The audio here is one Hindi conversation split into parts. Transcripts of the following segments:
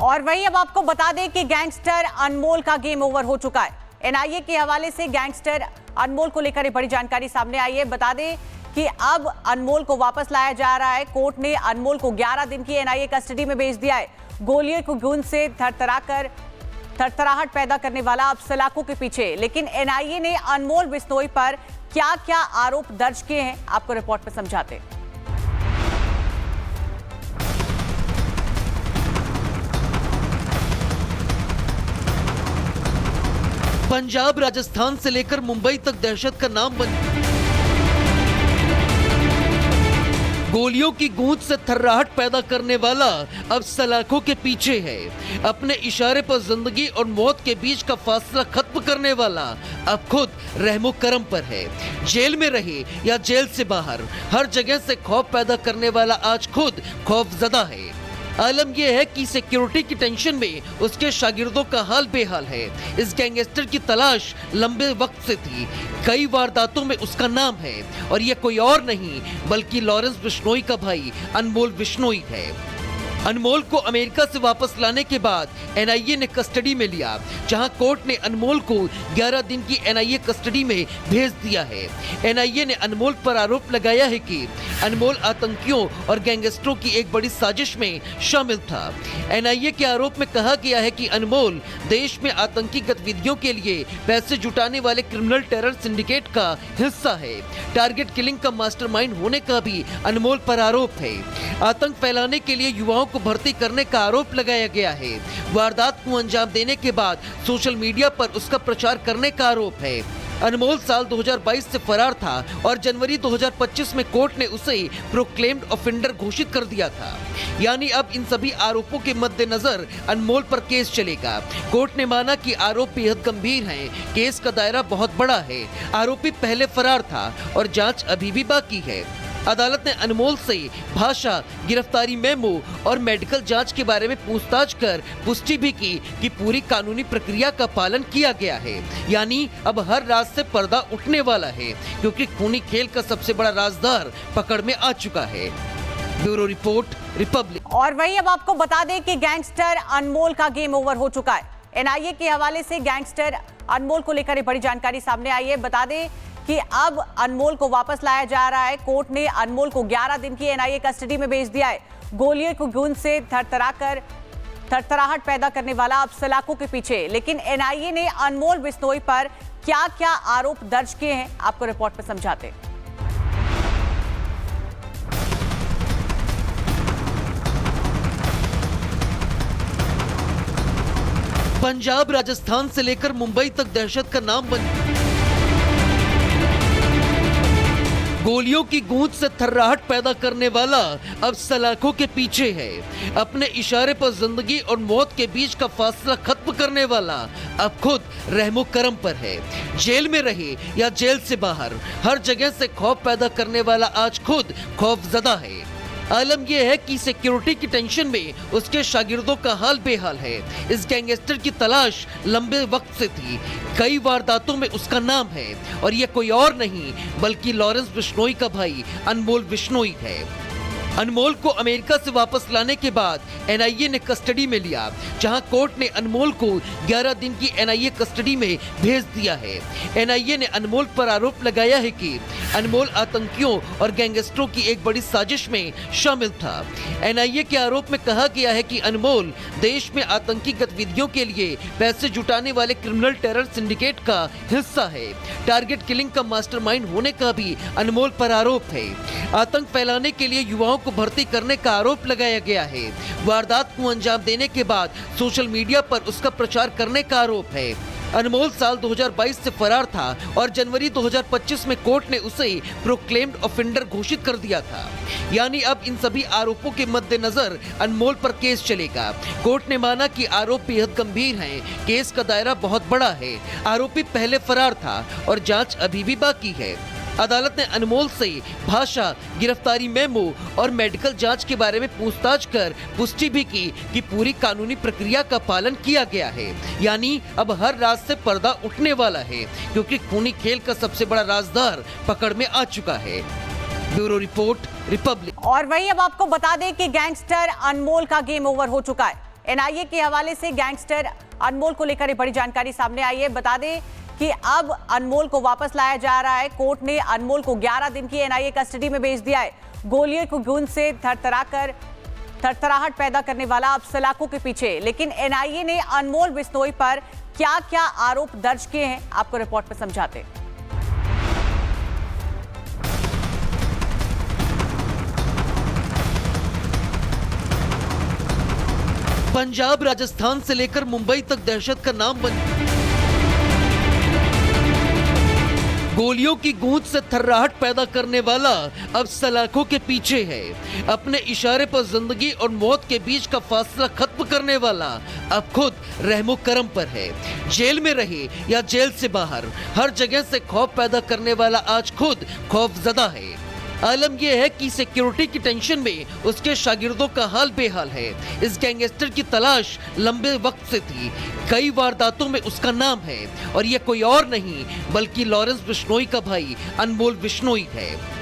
और वहीं अब आपको बता दें कि गैंगस्टर अनमोल का गेम ओवर हो चुका है। एनआईए के हवाले से गैंगस्टर अनमोल को लेकर बड़ी जानकारी सामने आई है। बता दें कि अब अनमोल को वापस लाया जा रहा है। कोर्ट ने अनमोल को 11 दिन की एनआईए कस्टडी में भेज दिया है। गोलियों की गूंज से थरथराहट पैदा करने वाला अब सलाखों के पीछे। लेकिन एनआईए ने अनमोल बिश्नोई पर क्या क्या आरोप दर्ज किए हैं, आपको रिपोर्ट में समझाते हैं। पंजाब, राजस्थान से लेकर मुंबई तक दहशत का नाम बन गोलियों की गूंज से थर्राहट पैदा करने वाला अब सलाखों के पीछे है। अपने इशारे पर जिंदगी और मौत के बीच का फासला खत्म करने वाला अब खुद रहमो करम पर है। जेल में रहे या जेल से बाहर, हर जगह से खौफ पैदा करने वाला आज खुद खौफजदा है। आलम यह है कि सिक्योरिटी की टेंशन में उसके शागिर्दों का हाल बेहाल है। इस गैंगस्टर की तलाश लंबे वक्त से थी। कई वारदातों में उसका नाम है और यह कोई और नहीं बल्कि लॉरेंस बिश्नोई का भाई अनमोल बिश्नोई है। अनमोल को अमेरिका से वापस लाने के बाद एनआईए ने कस्टडी में लिया, जहां कोर्ट ने अनमोल को 11 दिन की एनआईए कस्टडी में भेज दिया है। एनआईए ने अनमोल पर आरोप लगाया है कि अनमोल आतंकियों और गैंगस्टरों की एक बड़ी साजिश में शामिल था। एनआईए के आरोप में कहा गया है कि अनमोल देश में आतंकी गतिविधियों के लिए पैसे जुटाने वाले क्रिमिनल टेरर सिंडिकेट का हिस्सा है। टारगेट किलिंग का मास्टरमाइंड होने का भी अनमोल पर आरोप है। आतंक फैलाने के लिए युवाओं को भर्ती करने का आरोप लगाया गया है। वारदात को अंजाम देने के बाद सोशल मीडिया पर उसका प्रचार करने का आरोप है। अनमोल साल 2022 से फरार था और जनवरी 2025 में कोर्ट ने उसे प्रोक्लेम्ड ऑफेंडर घोषित कर दिया था। यानी अब इन सभी आरोपों के मद्देनजर अनमोल पर केस चलेगा। कोर्ट ने माना कि आरोप बेहद गंभीर हैं, केस का दायरा बहुत बड़ा है। आरोपी पहले फरार था और जांच अभी भी बाकी है। अदालत ने अनमोल से भाषा, गिरफ्तारी मेमो और मेडिकल जांच के बारे में पूछताछ कर पुष्टि भी की कि पूरी कानूनी प्रक्रिया का पालन किया गया है। यानी अब हर राज से पर्दा उठने वाला है, क्योंकि खूनी खेल का सबसे बड़ा राजदार पकड़ में आ चुका है। Bureau report, Republic. और वहीं अब आपको बता दें कि गैंगस्टर अनमोल का गेम ओवर हो चुका है। एनआईए के हवाले से गैंगस्टर अनमोल को लेकर बड़ी जानकारी सामने आई है। बता दें कि अब अनमोल को वापस लाया जा रहा है। कोर्ट ने अनमोल को 11 दिन की एनआईए कस्टडी में भेज दिया है। गोलियों की गूंज से थरथराहट पैदा करने वाला अब सलाखों के पीछे। लेकिन एनआईए ने अनमोल बिश्नोई पर क्या क्या आरोप दर्ज किए हैं, आपको रिपोर्ट में समझाते हैं। पंजाब, राजस्थान से लेकर मुंबई तक दहशत का नाम बन गोलियों की गूंज से थर्राहट पैदा करने वाला अब सलाखों के पीछे है। अपने इशारे पर जिंदगी और मौत के बीच का फासला खत्म करने वाला अब खुद रहमो करम पर है। जेल में रहे या जेल से बाहर, हर जगह से खौफ पैदा करने वाला आज खुद खौफजदा है। आलम यह है कि सिक्योरिटी की टेंशन में उसके शागिर्दों का हाल बेहाल है। इस गैंगस्टर की तलाश लंबे वक्त से थी। कई वारदातों में उसका नाम है और यह कोई और नहीं बल्कि लॉरेंस बिश्नोई का भाई अनमोल बिश्नोई है। अनमोल को अमेरिका से वापस लाने के बाद एनआईए ने कस्टडी में लिया, जहां कोर्ट ने अनमोल को 11 दिन की एनआईए कस्टडी में भेज दिया है। एनआईए ने अनमोल पर आरोप लगाया है कि अनमोल आतंकियों और गैंगस्टरों की एक बड़ी साजिश में शामिल था। एनआईए के आरोप में कहा गया है कि अनमोल देश में आतंकी गतिविधियों के लिए पैसे जुटाने वाले क्रिमिनल टेरर सिंडिकेट का हिस्सा है। टारगेट किलिंग का मास्टरमाइंड होने का भी अनमोल पर आरोप है। आतंक फैलाने के लिए युवाओं को भर्ती करने का आरोप लगाया गया है। वारदात को अंजाम देने के बाद सोशल मीडिया पर उसका प्रचार करने का आरोप है। अनमोल साल 2022 से फरार था और जनवरी 2025 में कोर्ट ने उसे प्रोक्लेम्ड ऑफेंडर घोषित कर दिया था। यानी अब इन सभी आरोपों के मद्देनजर अनमोल पर केस चलेगा। कोर्ट ने माना कि आरोप बेहद गंभीर हैं, केस का दायरा बहुत बड़ा है। आरोपी पहले फरार था और जांच अभी भी बाकी है। अदालत ने अनमोल से भाषा, गिरफ्तारी मेमो और मेडिकल जांच के बारे में पूछताछ कर पुष्टि भी की कि पूरी कानूनी प्रक्रिया का पालन किया गया है। यानी अब हर राज से पर्दा उठने वाला है, क्योंकि खूनी खेल का सबसे बड़ा राजदार पकड़ में आ चुका है। Bureau report, Republic. और वहीं अब आपको बता दें कि गैंगस्टर अनमोल का गेम ओवर हो चुका है। एनआईए के हवाले से गैंगस्टर अनमोल को लेकर बड़ी जानकारी सामने आई है। बता दें कि अब अनमोल को वापस लाया जा रहा है। कोर्ट ने अनमोल को 11 दिन की एनआईए कस्टडी में भेज दिया है। गोलियों की गूंज से थरथराहट पैदा करने वाला अब सलाखों के पीछे। लेकिन एनआईए ने अनमोल बिश्नोई पर क्या क्या आरोप दर्ज किए हैं, आपको रिपोर्ट में समझाते हैं। पंजाब, राजस्थान से लेकर मुंबई तक दहशत का नाम बन गोलियों की गूंज से थर्राहट पैदा करने वाला अब सलाखों के पीछे है। अपने इशारे पर जिंदगी और मौत के बीच का फासला खत्म करने वाला अब खुद रहमो करम पर है। जेल में रहे या जेल से बाहर, हर जगह से खौफ पैदा करने वाला आज खुद खौफजदा है। आलम यह है कि सिक्योरिटी की टेंशन में उसके शागिर्दों का हाल बेहाल है। इस गैंगस्टर की तलाश लंबे वक्त से थी। कई वारदातों में उसका नाम है और यह कोई और नहीं बल्कि लॉरेंस बिश्नोई का भाई अनमोल बिश्नोई है।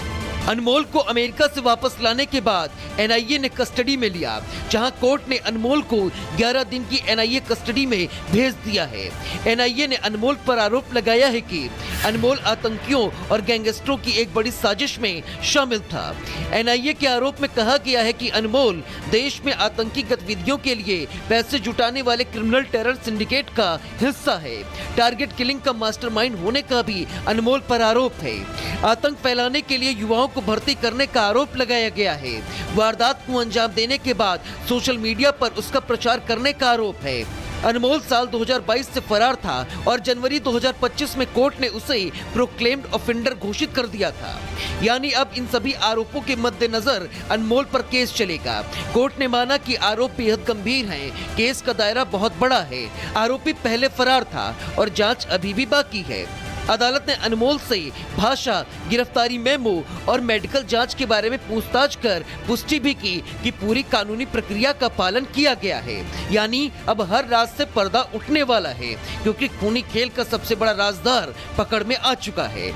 अनमोल को अमेरिका से वापस लाने के बाद एनआईए ने कस्टडी में लिया, जहां कोर्ट ने अनमोल को 11 दिन की एनआईए कस्टडी में भेज दिया है। एनआईए ने अनमोल पर आरोप लगाया है कि अनमोल आतंकियों और गैंगस्टरों की एक बड़ी साजिश में शामिल था। एनआईए के आरोप में कहा गया है कि अनमोल देश में आतंकी गतिविधियों के लिए पैसे जुटाने वाले क्रिमिनल टेरर सिंडिकेट का हिस्सा है। टारगेट किलिंग का मास्टरमाइंड होने का भी अनमोल पर आरोप है। आतंक फैलाने के लिए युवाओं को भर्ती करने का आरोप लगाया गया है। वारदात को अंजाम देने के बाद सोशल मीडिया पर उसका प्रचार करने का आरोप है। अनमोल साल 2022 से फरार था और जनवरी 2025 में कोर्ट ने उसे प्रोक्लेम्ड ऑफेंडर घोषित कर दिया था। यानी अब इन सभी आरोपों के मद्देनजर अनमोल पर केस चलेगा। कोर्ट ने माना कि आरोप बेहद गंभीर हैं, केस का दायरा बहुत बड़ा है। आरोपी पहले फरार था और जांच अभी भी बाकी है। अदालत ने अनमोल से भाषा, गिरफ्तारी मेमो और मेडिकल जांच के बारे में पूछताछ कर पुष्टि भी की कि पूरी कानूनी प्रक्रिया का पालन किया गया है। यानी अब हर राज से पर्दा उठने वाला है, क्योंकि खूनी खेल का सबसे बड़ा राजदार पकड़ में आ चुका है।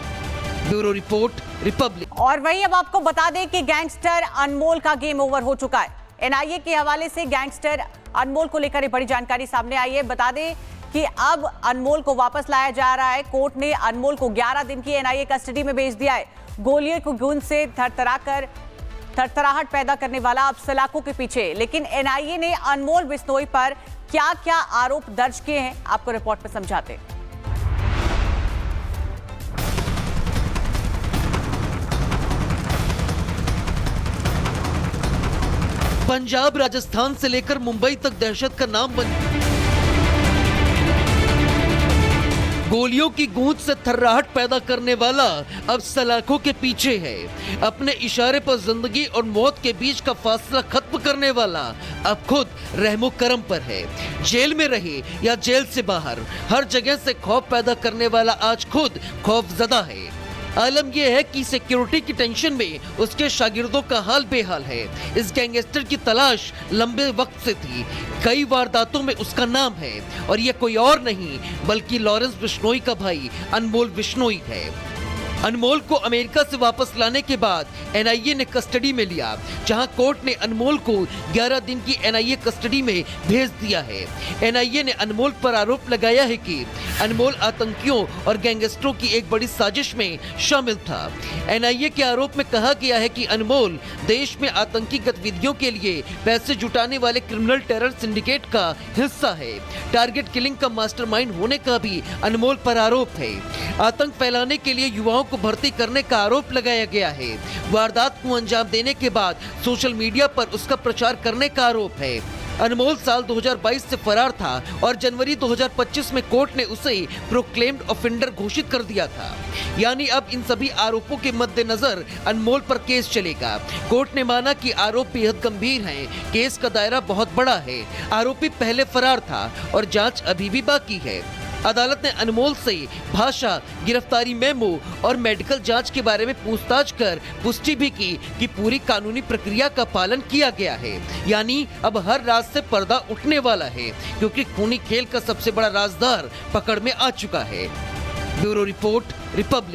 Bureau report, Republic. और वहीं अब आपको बता दें कि गैंगस्टर अनमोल का गेम ओवर हो चुका है। एनआईए के हवाले से गैंगस्टर अनमोल को लेकर बड़ी जानकारी सामने आई है। बता दें कि अब अनमोल को वापस लाया जा रहा है। कोर्ट ने अनमोल को 11 दिन की एनआईए कस्टडी में भेज दिया है। गोलियों की गूंज से थरथराहट पैदा करने वाला अब सलाखों के पीछे। लेकिन एनआईए ने अनमोल बिश्नोई पर क्या क्या आरोप दर्ज किए हैं, आपको रिपोर्ट में समझाते हैं। पंजाब, राजस्थान से लेकर मुंबई तक दहशत का नाम बन गोलियों की गूंज से थर्राहट पैदा करने वाला अब सलाखों के पीछे है। अपने इशारे पर जिंदगी और मौत के बीच का फासला खत्म करने वाला अब खुद रहमो करम पर है। जेल में रहे या जेल से बाहर, हर जगह से खौफ पैदा करने वाला आज खुद खौफजदा है। आलम यह है कि सिक्योरिटी की टेंशन में उसके शागिर्दों का हाल बेहाल है। इस गैंगस्टर की तलाश लंबे वक्त से थी। कई वारदातों में उसका नाम है और यह कोई और नहीं बल्कि लॉरेंस बिश्नोई का भाई अनमोल बिश्नोई है। अनमोल को अमेरिका से वापस लाने के बाद एनआईए ने कस्टडी में लिया, जहां कोर्ट ने अनमोल को 11 दिन की एनआईए कस्टडी में भेज दिया है। एनआईए ने अनमोल पर आरोप लगाया है कि अनमोल आतंकियों और गैंगस्टरों की एक बड़ी साजिश में शामिल था। एनआईए के आरोप में कहा गया है कि अनमोल देश में आतंकी गतिविधियों के लिए पैसे जुटाने वाले क्रिमिनल टेरर सिंडिकेट का हिस्सा है। टारगेट किलिंग का मास्टरमाइंड होने का भी अनमोल पर आरोप है। आतंक फैलाने के लिए युवाओं को भर्ती करने का आरोप लगाया गया है। वारदात को अंजाम देने के बाद सोशल मीडिया पर उसका प्रचार करने का आरोप है। अनमोल साल 2022 से फरार था और जनवरी 2025 में कोर्ट ने उसे प्रोक्लेम्ड ऑफेंडर घोषित कर दिया था। यानी अब इन सभी आरोपों के मद्देनजर अनमोल पर केस चलेगा। कोर्ट ने माना कि आरोप बेहद गंभीर हैं, केस का दायरा बहुत बड़ा है। आरोपी पहले फरार था और जांच अभी भी बाकी है। अदालत ने अनमोल से भाषा, गिरफ्तारी मेमो और मेडिकल जांच के बारे में पूछताछ कर पुष्टि भी की कि पूरी कानूनी प्रक्रिया का पालन किया गया है। यानी अब हर राज से पर्दा उठने वाला है, क्योंकि खूनी खेल का सबसे बड़ा राजदार पकड़ में आ चुका है। Bureau report, Republic.